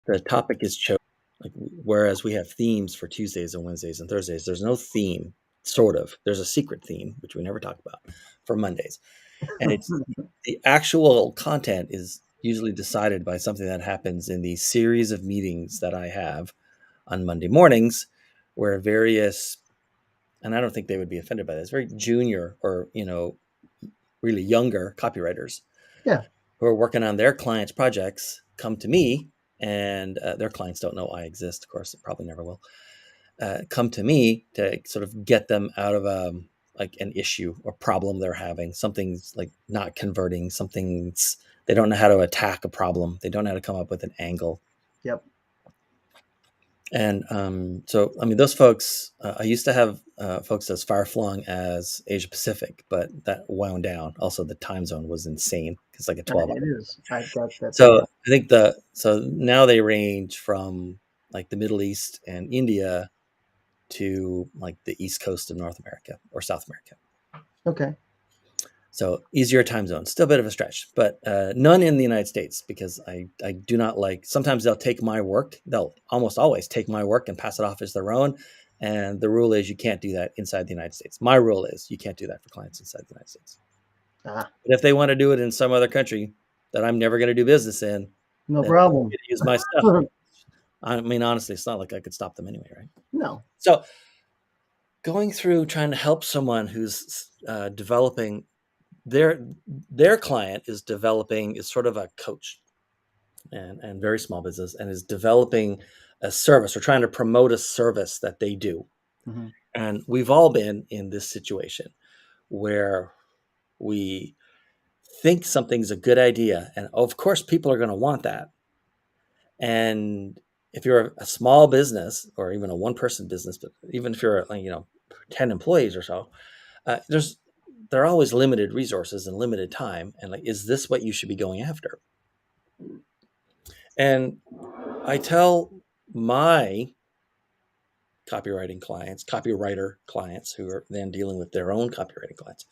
the topic is chosen. Like, whereas we have themes for Tuesdays and Wednesdays and Thursdays, there's no theme. Sort of. There's a secret theme, which we never talk about, for Mondays, and it's the actual content is usually decided by something that happens in the series of meetings that I have on Monday mornings, where various, and I don't think they would be offended by this, very junior or really younger copywriters, Yeah. who are working on their clients' projects come to me, and their clients don't know I exist. Of course, it probably never will. Come to me to sort of get them out of like an issue or problem they're having. Something's like not converting. Something's they don't know how to attack a problem. They don't know how to come up with an angle. Yep. And so, I mean, those folks, I used to have folks as far flung as Asia Pacific, but that wound down. Also, the time zone was insane. It's like a 12 hour. It is. I've got that. So I think so now they range from like the Middle East and India to like the East Coast of North America or South America. Okay. So easier time zones, still a bit of a stretch, but none in the United States, because I do not like, sometimes they'll take my work. They'll almost always take my work and pass it off as their own. And the rule is you can't do that inside the United States. My rule is you can't do that for clients inside the United States. But if they want to do it in some other country that I'm never going to do business in, no problem. Use my stuff. I mean, honestly, it's not like I could stop them anyway, right? No. So going through trying to help someone who's developing their client is sort of a coach and very small business, and is developing a service or trying to promote a service that they do. Mm-hmm. And we've all been in this situation where we think something's a good idea, and of course people are going to want that. And if you're a small business or even a one-person business, but even if you're 10 employees or so, there are always limited resources and limited time. And like, is this what you should be going after? And I tell my copywriter clients who are then dealing with their own copywriting clients,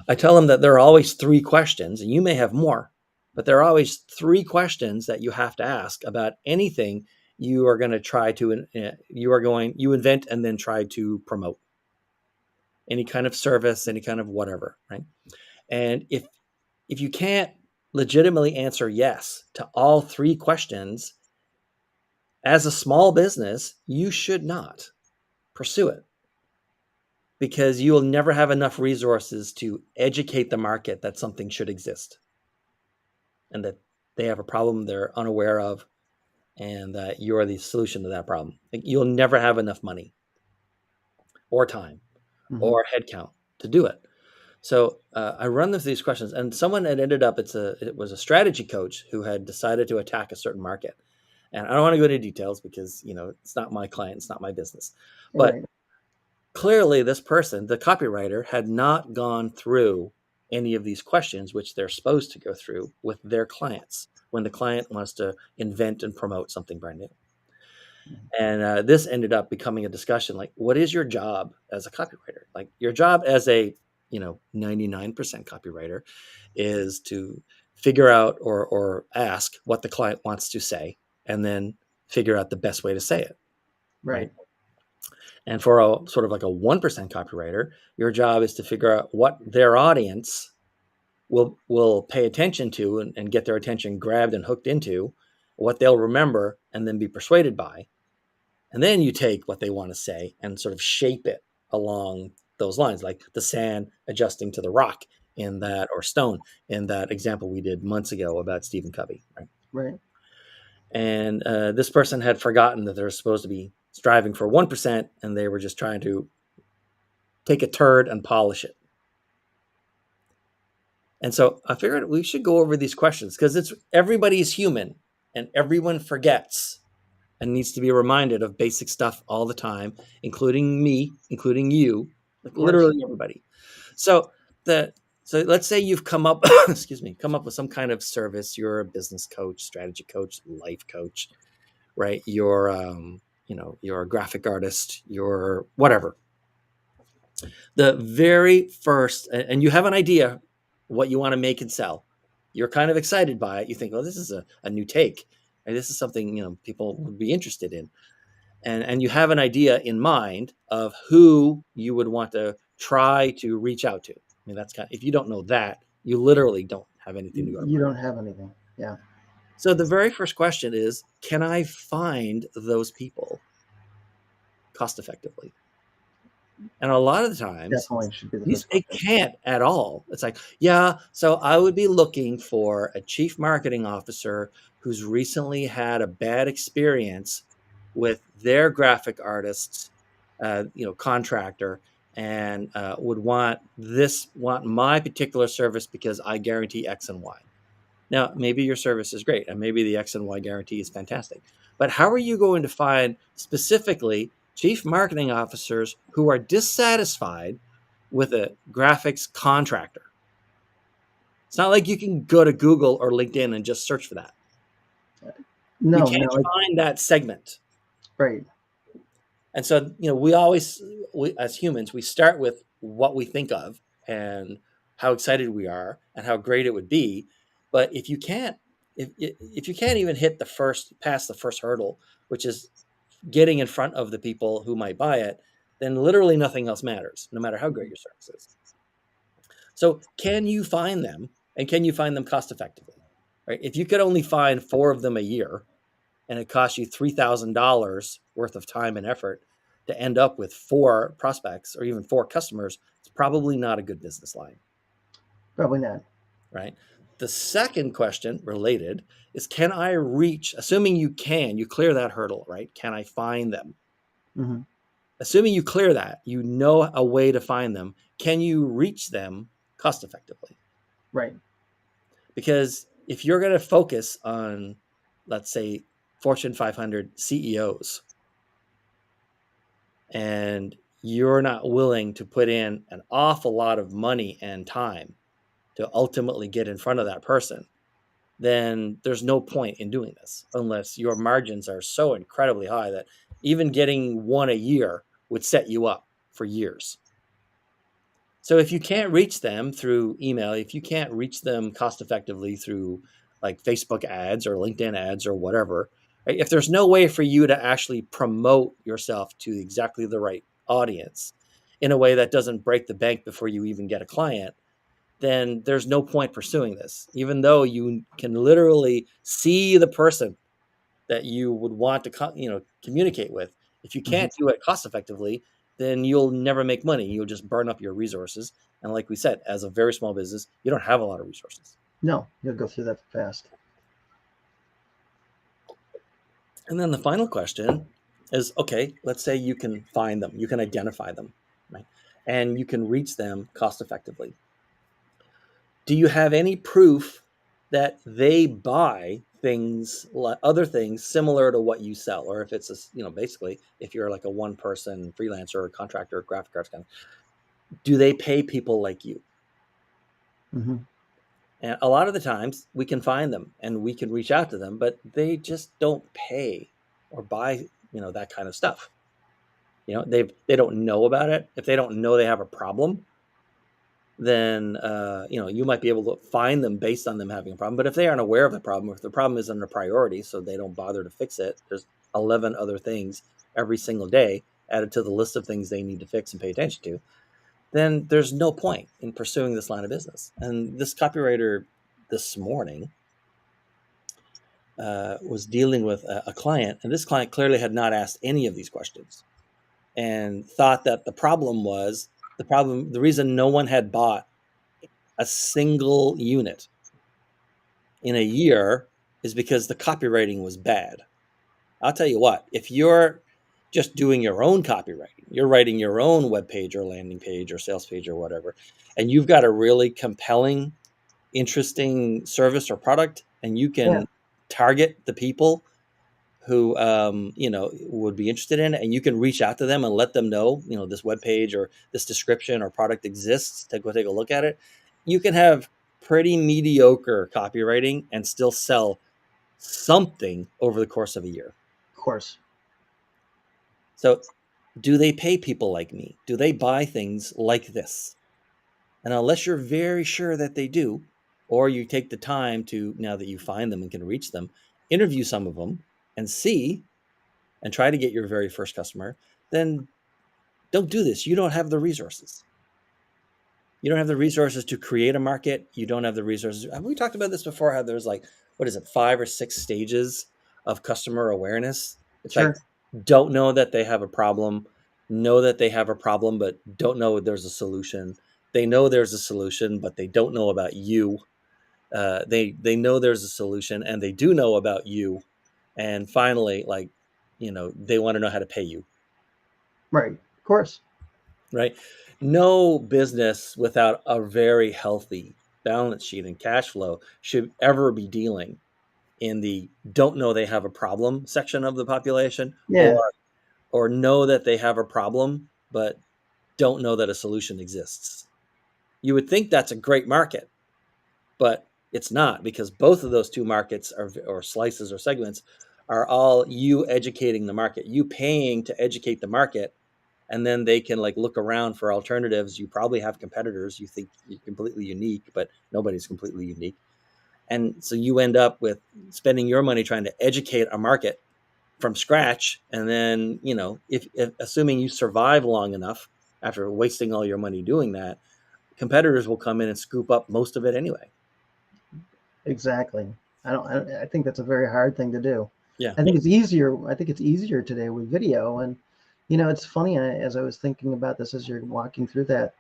I tell them that there are always 3 questions, and you may have more, but there are always 3 questions that you have to ask about anything you are going to try to, you invent and then try to promote. Any kind of service, any kind of whatever, right? And if you can't legitimately answer yes to all 3 questions, as a small business, you should not pursue it, because you will never have enough resources to educate the market that something should exist and that they have a problem they're unaware of, and that you're the solution to that problem. You'll never have enough money or time or headcount to do it. So I run them through these questions, and someone had ended up, it was a strategy coach who had decided to attack a certain market. And I don't want to go into details because, it's not my client, it's not my business. But clearly this person, the copywriter, had not gone through any of these questions, which they're supposed to go through with their clients when the client wants to invent and promote something brand new. And this ended up becoming a discussion like, what is your job as a copywriter? Like, your job as a 99% copywriter is to figure out or ask what the client wants to say, and then figure out the best way to say it. Right. And for a sort of like a 1% copywriter, your job is to figure out what their audience will pay attention to and get their attention grabbed and hooked into, what they'll remember and then be persuaded by. And then you take what they want to say and sort of shape it along those lines, like the sand adjusting to the rock in that, or stone in that example we did months ago about Stephen Covey. Right. And this person had forgotten that they're supposed to be striving for 1%, and they were just trying to take a turd and polish it. And so I figured we should go over these questions, because everybody's human and everyone forgets and needs to be reminded of basic stuff all the time, including me, including you, like literally everybody. So let's say you've come up with some kind of service. You're a business coach, strategy coach, life coach, right? You're a graphic artist, you're whatever. The very first, and you have an idea what you want to make and sell. You're kind of excited by it. You think, oh, this is a new take. And this is something people would be interested in, and you have an idea in mind of who you would want to try to reach out to. I mean, that's if you don't know that, you literally don't have anything to go to You market. don't have anything. Yeah. So the very first question is, can I find those people cost effectively? And a lot of the times, Definitely should be the first they question. can't at all. It's like, yeah, so I would be looking for a chief marketing officer who's recently had a bad experience with their graphic artist, contractor, and would want my particular service because I guarantee X and Y. Now, maybe your service is great, and maybe the X and Y guarantee is fantastic. But how are you going to find specifically chief marketing officers who are dissatisfied with a graphics contractor? It's not like you can go to Google or LinkedIn and just search for that. You No, can't find that segment. right. And so, we as humans, we start with what we think of and how excited we are and how great it would be. But if you can't even pass the first hurdle, which is getting in front of the people who might buy it, then literally nothing else matters, no matter how great your service is. So can you find them, and can you find them cost effectively? Right? If you could only find 4 of them a year, and it costs you $3,000 worth of time and effort to end up with 4 prospects or even 4 customers, it's probably not a good business line. Probably not. Right? The second question related is, can I reach, assuming you clear that hurdle, right? Can I find them? Mm-hmm. Assuming you clear that, you know a way to find them, can you reach them cost effectively? Right. Because if you're going to focus on, let's say, Fortune 500 CEOs, and you're not willing to put in an awful lot of money and time to ultimately get in front of that person, then there's no point in doing this unless your margins are so incredibly high that even getting 1 a year would set you up for years. So if you can't reach them through email, if you can't reach them cost effectively through like Facebook ads or LinkedIn ads or whatever, right? If there's no way for you to actually promote yourself to exactly the right audience in a way that doesn't break the bank before you even get a client, then there's no point pursuing this, even though you can literally see the person that you would want to communicate with. If you can't do it cost effectively, then you'll never make money. You'll just burn up your resources. And like we said, as a very small business, you don't have a lot of resources. No, you'll go through that fast. And then the final question is, okay, let's say you can find them, you can identify them, right? And you can reach them cost effectively. Do you have any proof that they buy other things similar to what you sell? Or if it's basically, if you're like a one person freelancer or contractor or graphic arts kind of, do they pay people like you? Mm-hmm. And a lot of the times we can find them and we can reach out to them, but they just don't pay or buy that kind of stuff. They don't know about it. If they don't know they have a problem, then you might be able to find them based on them having a problem. But if they aren't aware of the problem, or if the problem isn't a priority, so they don't bother to fix it, there's 11 other things every single day added to the list of things they need to fix and pay attention to, then there's no point in pursuing this line of business. And this copywriter this morning was dealing with a client, and this client clearly had not asked any of these questions and thought that the reason no one had bought a single unit in a year is because the copywriting was bad. I'll tell you what, if you're just doing your own copywriting, you're writing your own web page or landing page or sales page or whatever, and you've got a really compelling, interesting service or product, and you can target the people who would be interested in it, and you can reach out to them and let them know this web page or this description or product exists, to go take a look at it. You can have pretty mediocre copywriting and still sell something over the course of a year. Of course. So do they pay people like me? Do they buy things like this? And unless you're very sure that they do, or you take the time to, now that you find them and can reach them, interview some of them and see and try to get your very first customer, then don't do this. You don't have the resources. You don't have the resources to create a market. You don't have the resources. Have we talked about this before? How there's like, what is it, 5 or 6 stages of customer awareness? It's like, Sure. don't know that they have a problem, know that they have a problem, but don't know there's a solution. They know there's a solution, but they don't know about you. They know there's a solution, and they do know about you. And finally, like, they want to know how to pay you, Right. Of course. right? No business without a very healthy balance sheet and cash flow should ever be dealing in the don't know they have a problem section of the population, Yeah. or know that they have a problem but don't know that a solution exists. You would think that's a great market, but it's not, because both of those two markets are, or slices or segments, are all you educating the market, you paying to educate the market, and then they can like look around for alternatives. You probably have competitors. You think you're completely unique, but nobody's completely unique. And so you end up with spending your money trying to educate a market from scratch. And then, if assuming you survive long enough after wasting all your money doing that, competitors will come in and scoop up most of it anyway. Exactly. I think that's a very hard thing to do. Yeah. I think it's easier. I think it's easier today with video. And, it's funny, as I was thinking about this as you're walking through that,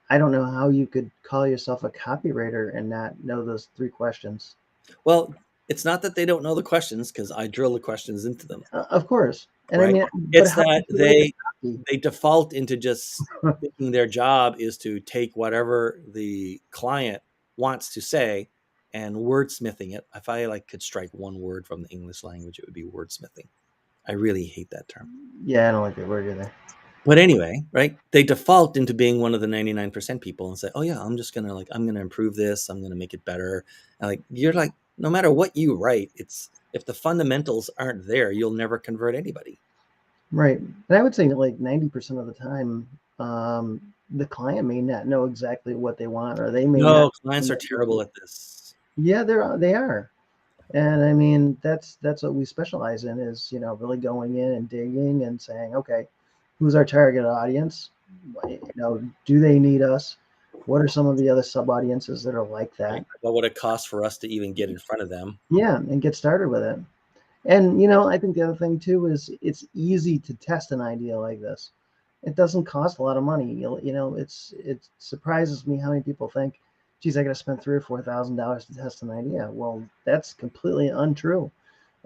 I don't know how you could call yourself a copywriter and not know those 3 questions. Well, it's not that they don't know the questions, because I drill the questions into them, Of course. And I right? mean, but It's how that would you write the they default into just thinking their job is to take whatever the client wants to say and wordsmithing it. If I could strike one word from the English language, it would be wordsmithing. I really hate that term. Yeah, I don't like that word either. But anyway, right? They default into being one of the 99% people and say, "Oh yeah, I'm gonna improve this. I'm gonna make it better." And you're like, no matter what you write, it's if the fundamentals aren't there, you'll never convert anybody. Right. And I would say that like 90% of the time, the client may not know exactly what they want, or they may not. No, clients are terrible at this. Yeah, they are. And I mean, that's what we specialize in, is, really going in and digging and saying, okay, who's our target audience? Do they need us? What are some of the other sub audiences that are like Right? that? What would it cost for us to even get in front of them? Yeah, and get started with it. And I think the other thing too is it's easy to test an idea like this. It doesn't cost a lot of money. It surprises me how many people think, geez, I got to spend $3,000 or $4,000 to test an idea. Well, that's completely untrue.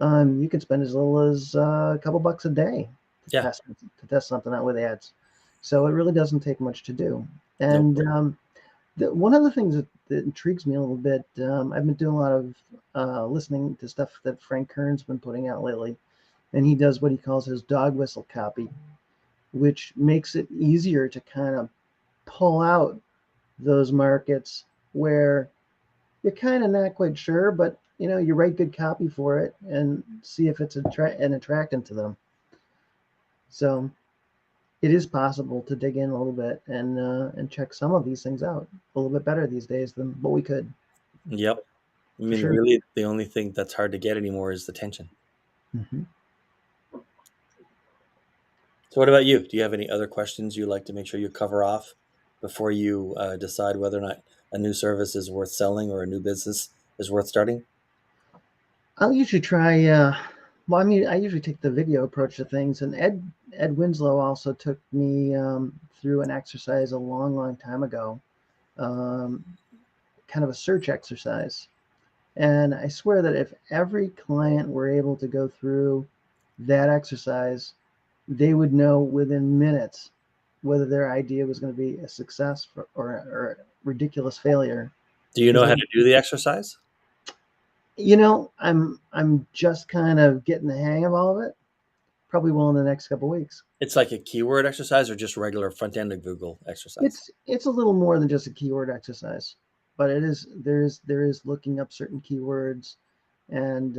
You can spend as little as a couple bucks a day Yeah. to test something out with ads. So it really doesn't take much to do. Nope. And one of the things that intrigues me a little bit, I've been doing a lot of listening to stuff that Frank Kern's been putting out lately, and he does what he calls his dog whistle copy, which makes it easier to kind of pull out those markets where you're kind of not quite sure, but you write good copy for it and see if it's an attractant to them. So it is possible to dig in a little bit and check some of these things out a little bit better these days than what we could. Yep. I mean, Sure. really, the only thing that's hard to get anymore is attention. Mm-hmm. So, what about you? Do you have any other questions you'd like to make sure you cover off before you decide whether or not a new service is worth selling or a new business is worth starting? I'll usually try. Well, I mean, I usually take the video approach to things, and Ed Winslow also took me through an exercise a long, long time ago, um, kind of a search exercise. And I swear that if every client were able to go through that exercise, they would know within minutes whether their idea was going to be a success or a ridiculous failure. Do you know Because how to do the exercise? I'm just kind of getting the hang of all of it. Probably will in the next couple of weeks. It's like a keyword exercise or just regular front end of Google exercise? It's a little more than just a keyword exercise, but there is looking up certain keywords, and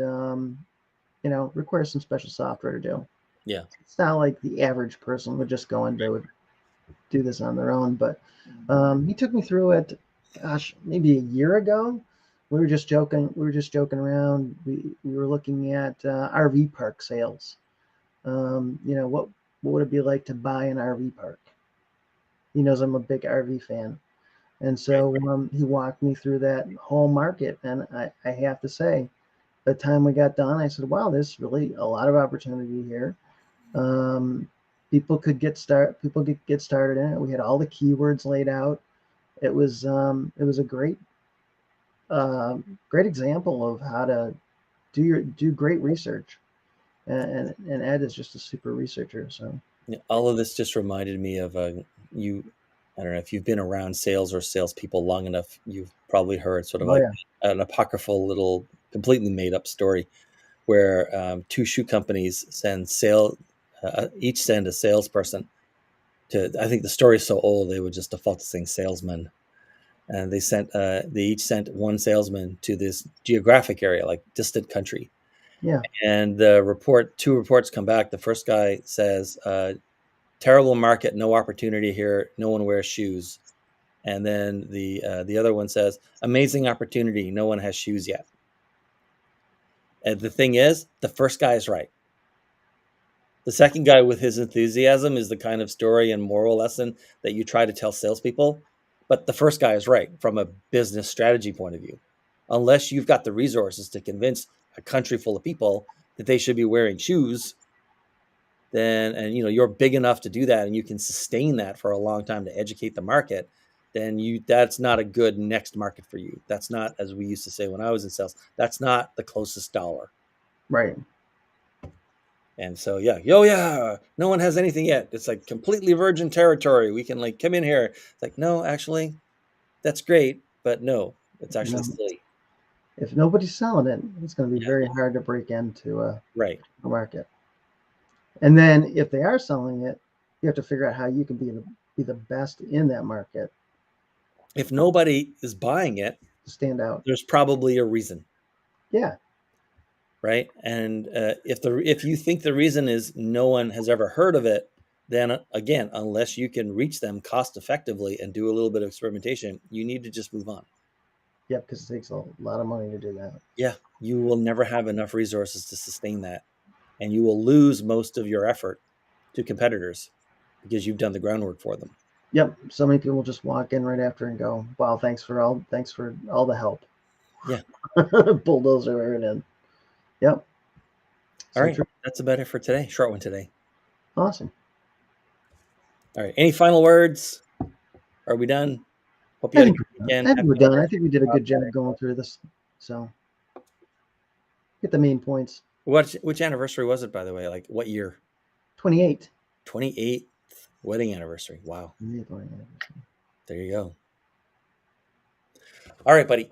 requires some special software to do. Yeah. It's not like the average person would just go and do this on their own. But he took me through it, gosh, maybe a year ago. we were just joking. We were just joking around. We were looking at RV park sales. What would it be like to buy an RV park? He knows I'm a big RV fan, and so he walked me through that whole market. And I have to say, by the time we got done, I said, "Wow, there's really a lot of opportunity here." Um, People could get started in it. We had all the keywords laid out. It was a great example of how to do great research. And Ed is just a super researcher. So All of this just reminded me of you. I don't know if you've been around sales or salespeople long enough. You've probably heard sort of oh like yeah, an apocryphal little, completely made up story where two shoe companies each send a salesperson to. I think the story is so old they would just default to saying salesman, and they each sent one salesman to this geographic area, like distant country. yeah, And two reports come back. The first guy says, terrible market, no opportunity here, no one wears shoes. And then the other one says, amazing opportunity, no one has shoes yet. And the thing is, the first guy is right. The second guy, with his enthusiasm, is the kind of story and moral lesson that you try to tell salespeople. But the first guy is right from a business strategy point of view. Unless you've got the resources to convince a country full of people that they should be wearing shoes, then, and you're big enough to do that, and you can sustain that for a long time to educate the market, then that's not a good next market for you. That's not, as we used to say when I was in sales, that's not the closest dollar. right. And so, yeah, no one has anything yet. It's like completely virgin territory. We can like come in here. It's like, no, actually, that's great, but no, it's You actually know, silly. if nobody's selling it, it's going to be Yeah, very hard to break into a right. market. And then if they are selling it, you have to figure out how you can be the best in that market If nobody is buying it, to stand out. there's probably a reason. Yeah, Right? And if you think the reason is no one has ever heard of it, then again, unless you can reach them cost effectively and do a little bit of experimentation, you need to just move on. yeah, because it takes a lot of money to do that. Yeah, you will never have enough resources to sustain that, and you will lose most of your effort to competitors because you've done the groundwork for them. Yep, so many people just walk in right after and go, "Wow, thanks for all the help." Yeah. Bulldozer right in. Yep. All So right, true. that's about it for today. Short one today. Awesome. All right, any final words? Are we done? Hope you I had a think good weekend. I think Happy we're done. I anniversary. think we did a good job going through this. So get the main points. Which anniversary was it, by the way? Like what year? 28. 28th wedding anniversary. Wow. 28. There you go. All right, buddy.